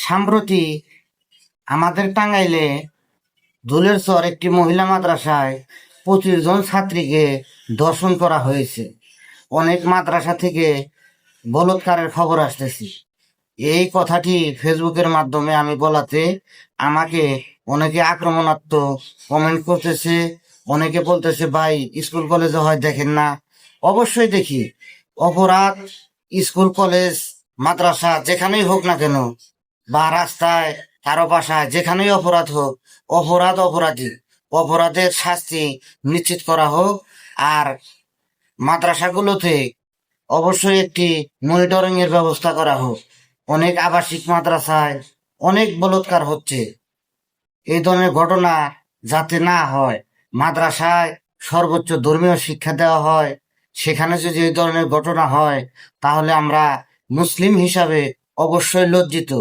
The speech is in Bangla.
সাম্প্রতি আমাদের টাঙ্গাইলে ধুলের চর একটি মহিলা মাদ্রাসায় 25 জন ছাত্রীকে ধর্ষণ করা হয়েছে। অনেক মাদ্রাসা থেকে বলৎকারের খবর আসতেছে। এই কথাটি ফেসবুকের মাধ্যমে আমি বলাতে আমাকে অনেকে আক্রমণাত্মক কমেন্ট করতেছে। অনেকে বলতেছে, ভাই স্কুল কলেজে হয় দেখেন না। অবশ্যই দেখি। অপরাধ স্কুল কলেজ মাদ্রাসা যেখানেই হোক না কেন, বা রাস্তায় কারো বাসায় যেখানেই অপরাধ হোক, অপরাধ অপরাধী, অপরাধের শাস্তি নিশ্চিত করা হোক। আর মাদ্রাসাগুলোতে অবশ্যই একটি মনিটরিং এর ব্যবস্থা করা হোক। অনেক আবাসিক মাদ্রাসায় অনেক বলৎকার হচ্ছে। এই ধরনের ঘটনা যাতে না হয়, মাদ্রাসায় সর্বোচ্চ ধর্মীয় শিক্ষা দেওয়া হয়। সেখানে যদি এই ধরনের ঘটনা হয়, তাহলে আমরা মুসলিম হিসাবে অবশ্যই লজ্জিত।